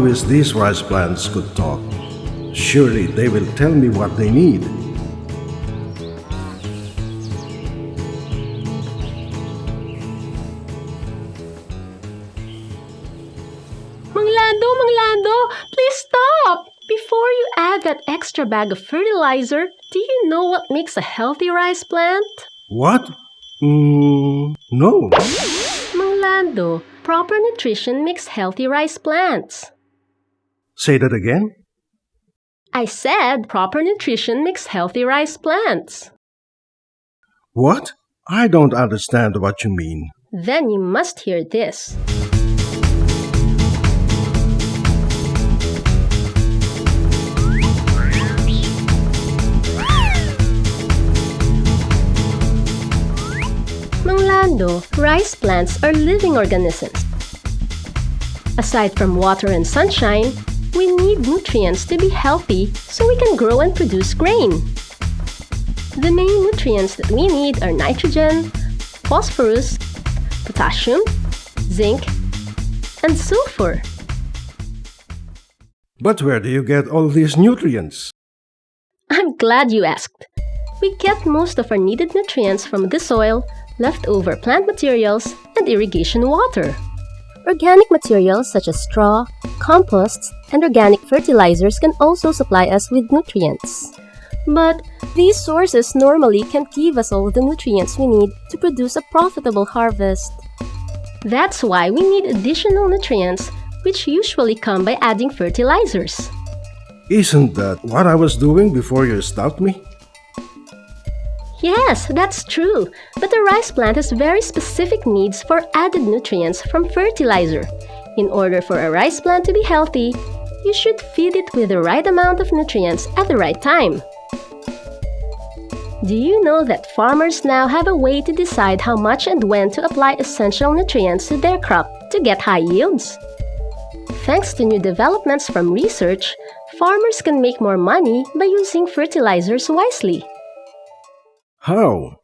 Wish these rice plants could talk. Surely they will tell me what they need. Manglando, please stop! Before you add that extra bag of fertilizer, do you know what makes a healthy rice plant? What? No. Manglando, proper nutrition makes healthy rice plants. Say that again? I said proper nutrition makes healthy rice plants. What? I don't understand what you mean. Then you must hear this. Manglando, rice plants are living organisms. Aside from water and sunshine, we need nutrients to be healthy so we can grow and produce grain. The main nutrients that we need are nitrogen, phosphorus, potassium, zinc, and sulfur. But where do you get all these nutrients? I'm glad you asked. We get most of our needed nutrients from the soil, leftover plant materials, and irrigation water. Organic materials such as straw, composts, and organic fertilizers can also supply us with nutrients. But these sources normally can't give us all the nutrients we need to produce a profitable harvest. That's why we need additional nutrients, which usually come by adding fertilizers. Isn't that what I was doing before you stopped me? Yes, that's true, but the rice plant has very specific needs for added nutrients from fertilizer. In order for a rice plant to be healthy, you should feed it with the right amount of nutrients at the right time. Do you know that farmers now have a way to decide how much and when to apply essential nutrients to their crop to get high yields? Thanks to new developments from research, farmers can make more money by using fertilizers wisely. How?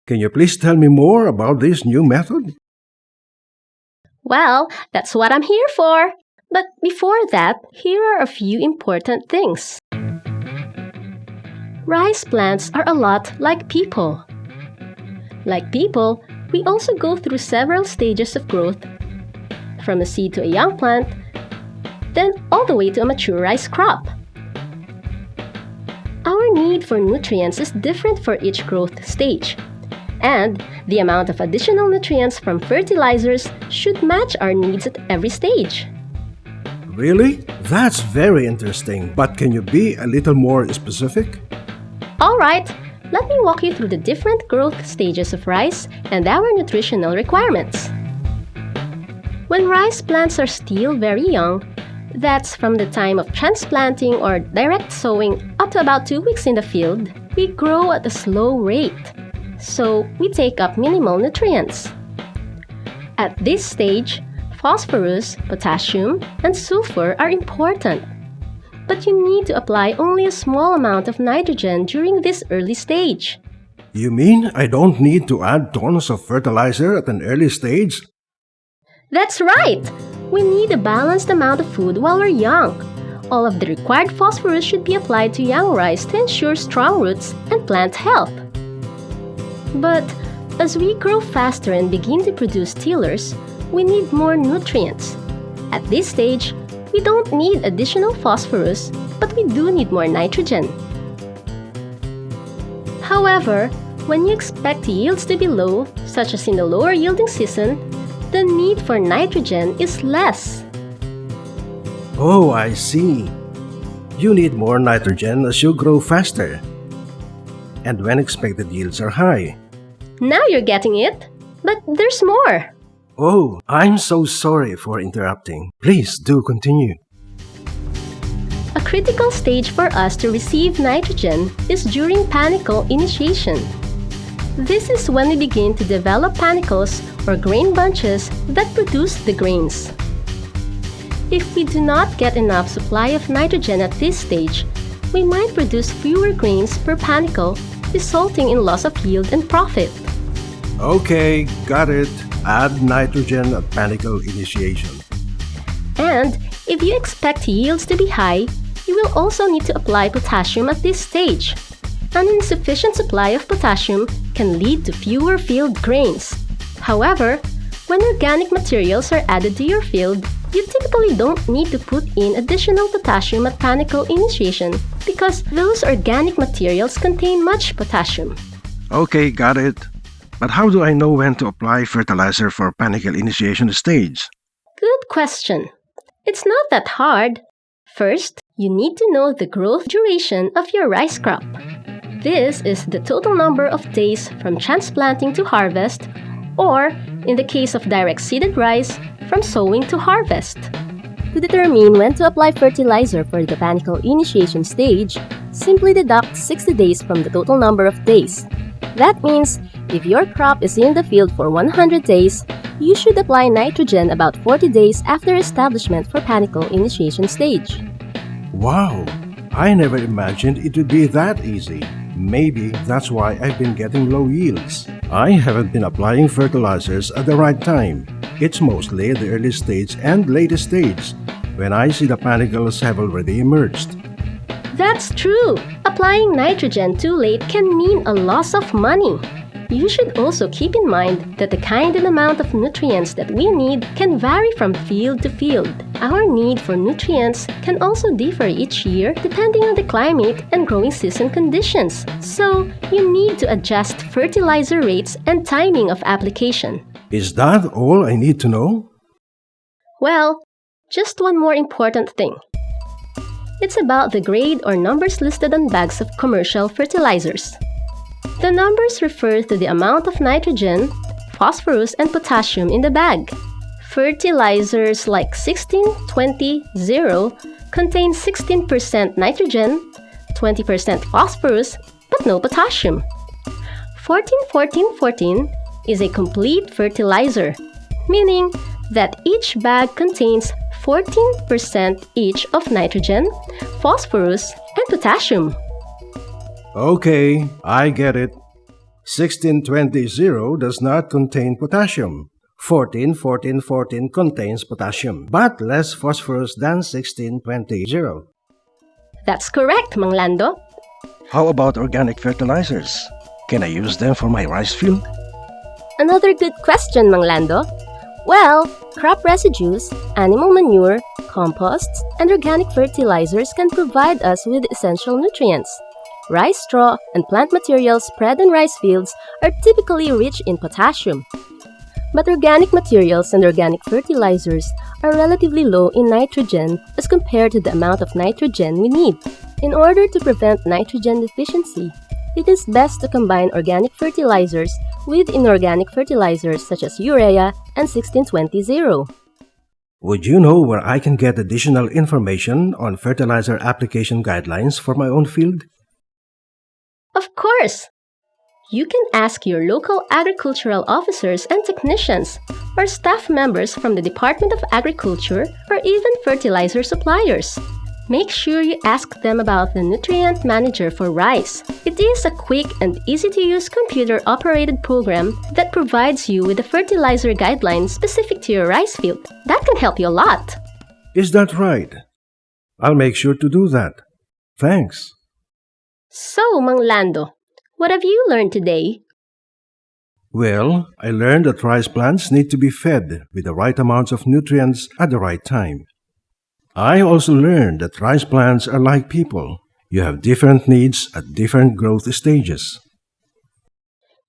Can you please tell me more about this new method? Well, that's what I'm here for. But before that, here are a few important things. Rice plants are a lot like people. Like people, we also go through several stages of growth, from a seed to a young plant, then all the way to a mature rice crop. Our need for nutrients is different for each growth stage, and the amount of additional nutrients from fertilizers should match our needs at every stage. Really? That's very interesting. But can you be a little more specific? Alright, let me walk you through the different growth stages of rice and our nutritional requirements. When rice plants are still very young, that's from the time of transplanting or direct sowing up to about 2 weeks in the field, we grow at a slow rate, so we take up minimal nutrients. At this stage, phosphorus, potassium, and sulfur are important, but you need to apply only a small amount of nitrogen during this early stage. You mean I don't need to add tons of fertilizer at an early stage? That's right! We need a balanced amount of food while we're young. All of the required phosphorus should be applied to young rice to ensure strong roots and plant health. But as we grow faster and begin to produce tillers, we need more nutrients. At this stage, we don't need additional phosphorus, but we do need more nitrogen. However, when you expect yields to be low, such as in the lower yielding season, the need for nitrogen is less. Oh, I see. You need more nitrogen as you grow faster, and when expected yields are high. Now you're getting it, but there's more. Oh, I'm so sorry for interrupting. Please do continue. A critical stage for us to receive nitrogen is during panicle initiation. This is when we begin to develop panicles or grain bunches that produce the grains. If we do not get enough supply of nitrogen at this stage, we might produce fewer grains per panicle, resulting in loss of yield and profit. Okay, got it. Add nitrogen at panicle initiation. And If you expect yields to be high, you will also need to apply potassium at this stage. An insufficient supply of potassium can lead to fewer field grains. However, when organic materials are added to your field, you typically don't need to put in additional potassium at panicle initiation because those organic materials contain much potassium. Okay, got it. But how do I know when to apply fertilizer for panicle initiation stage? Good question. It's not that hard. First, you need to know the growth duration of your rice crop. This is the total number of days from transplanting to harvest, or, in the case of direct seeded rice, from sowing to harvest. To determine when to apply fertilizer for the panicle initiation stage, simply deduct 60 days from the total number of days. That means, if your crop is in the field for 100 days, you should apply nitrogen about 40 days after establishment for panicle initiation stage. Wow! I never imagined it would be that easy. Maybe that's why I've been getting low yields. I haven't been applying fertilizers at the right time. It's mostly the early stage and late stage, when I see the panicles have already emerged. That's true! Applying nitrogen too late can mean a loss of money. You should also keep in mind that the kind and amount of nutrients that we need can vary from field to field. Our need for nutrients can also differ each year depending on the climate and growing season conditions. So, you need to adjust fertilizer rates and timing of application. Is that all I need to know? Well, just one more important thing. It's about the grade or numbers listed on bags of commercial fertilizers. The numbers refer to the amount of nitrogen, phosphorus, and potassium in the bag. Fertilizers like 16-20-0 contain 16% nitrogen, 20% phosphorus, but no potassium. 14-14-14 is a complete fertilizer, meaning that each bag contains 14% each of nitrogen, phosphorus, and potassium. Okay, I get it. 16-20-0 does not contain potassium. 14-14-14 contains potassium, but less phosphorus than 16-20-0. That's correct, Mang Lando. How about organic fertilizers? Can I use them for my rice field? Another good question, Mang Lando. Well, crop residues, animal manure, composts, and organic fertilizers can provide us with essential nutrients. Rice straw and plant materials spread on rice fields are typically rich in potassium. But organic materials and organic fertilizers are relatively low in nitrogen as compared to the amount of nitrogen we need. In order to prevent nitrogen deficiency, it is best to combine organic fertilizers with inorganic fertilizers such as urea and 16-20-0. Would you know where I can get additional information on fertilizer application guidelines for my own field? Of course! You can ask your local agricultural officers and technicians or staff members from the Department of Agriculture or even fertilizer suppliers. Make sure you ask them about the Nutrient Manager for rice. It is a quick and easy-to-use computer-operated program that provides you with the fertilizer guidelines specific to your rice field. That can help you a lot. Is that right? I'll make sure to do that. Thanks. So, Mang Lando, what have you learned today? Well, I learned that rice plants need to be fed with the right amounts of nutrients at the right time. I also learned that rice plants are like people. You have different needs at different growth stages.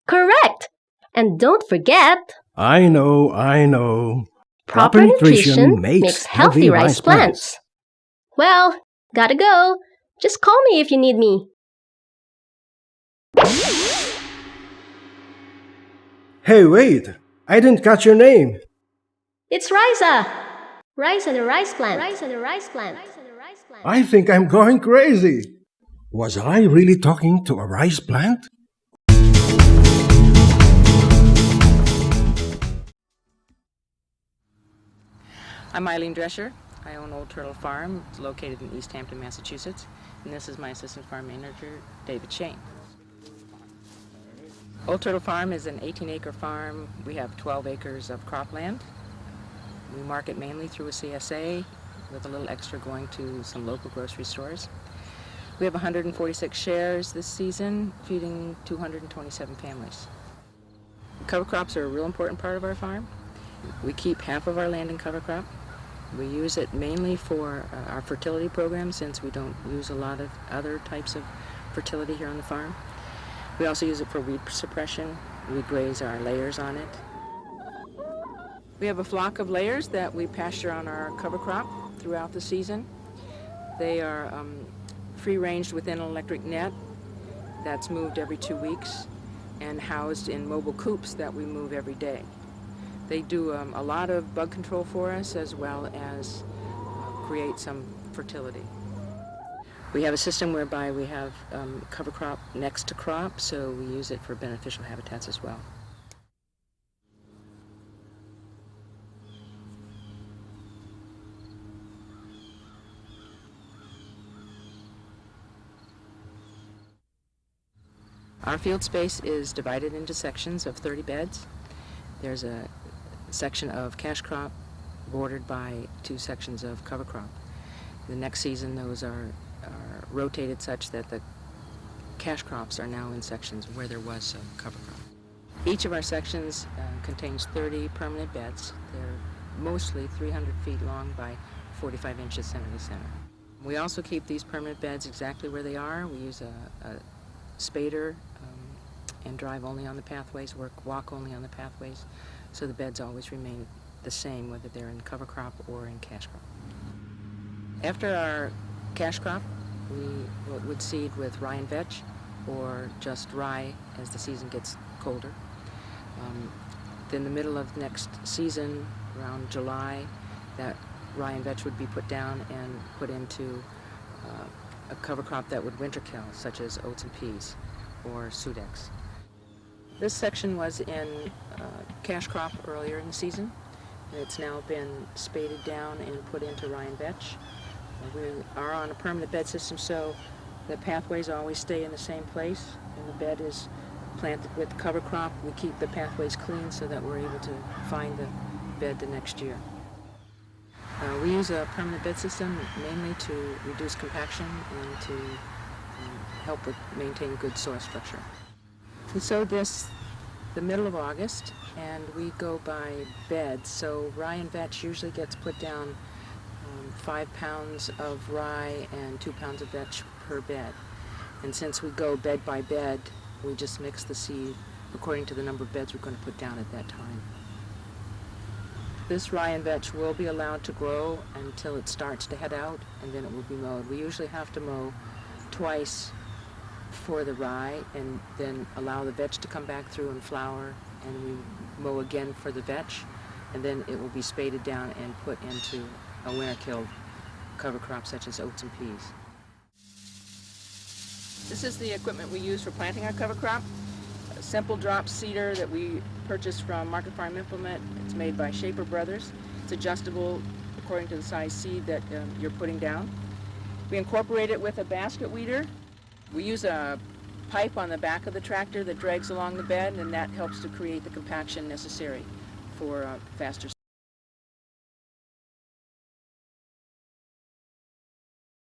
Correct! And don't forget... I know. Proper nutrition makes healthy rice plants. Well, gotta go. Just call me if you need me. Hey, wait! I didn't catch your name. It's Riza! Rice and the rice plant. I think I'm going crazy. Was I really talking to a rice plant? I'm Eileen Drescher. I own Old Turtle Farm. It's located in East Hampton, Massachusetts. And this is my assistant farm manager, David Shane. Old Turtle Farm is an 18-acre farm. We have 12 acres of cropland. We market mainly through a CSA with a little extra going to some local grocery stores. We have 146 shares this season, feeding 227 families. Cover crops are a real important part of our farm. We keep half of our land in cover crop. We use it mainly for our fertility program, since we don't use a lot of other types of fertility here on the farm. We also use it for weed suppression. We graze our layers on it. We have a flock of layers that we pasture on our cover crop throughout the season. They are free-ranged within an electric net that's moved every 2 weeks and housed in mobile coops that we move every day. They do a lot of bug control for us, as well as create some fertility. We have a system whereby we have cover crop next to crop, so we use it for beneficial habitats as well. Our field space is divided into sections of 30 beds. There's a section of cash crop bordered by 2 sections of cover crop. The next season, those are rotated such that the cash crops are now in sections where there was some cover crop. Each of our sections contains 30 permanent beds. They're mostly 300 feet long by 45 inches center to center. We also keep these permanent beds exactly where they are. We use a spader and drive only on the pathways, walk only on the pathways, so the beds always remain the same, whether they're in cover crop or in cash crop. After our cash crop, we would seed with rye and vetch, or just rye as the season gets colder. Then the middle of next season, around July, that rye and vetch would be put down and put into a cover crop that would winter kill, such as oats and peas or sudex. This section was in cash crop earlier in the season, and it's now been spaded down and put into rye and vetch. We are on a permanent bed system, so the pathways always stay in the same place, and the bed is planted with cover crop. We keep the pathways clean so that we're able to find the bed the next year. We use a permanent bed system mainly to reduce compaction and to help with maintain good soil structure. We sowed this the middle of August, and we go by beds. So rye and vetch usually gets put down 5 pounds of rye and 2 pounds of vetch per bed. And since we go bed by bed, we just mix the seed according to the number of beds we're going to put down at that time. This rye and vetch will be allowed to grow until it starts to head out, and then it will be mowed. We usually have to mow twice for the rye, and then allow the vetch to come back through and flower, and we mow again for the vetch, and then it will be spaded down and put into a winter-killed cover crop such as oats and peas. This is the equipment we use for planting our cover crop. A simple drop seeder that we purchased from Market Farm Implement. It's made by Shaper Brothers. It's adjustable according to the size seed that you're putting down. We incorporate it with a basket weeder. We use a pipe on the back of the tractor that drags along the bed, and that helps to create the compaction necessary for faster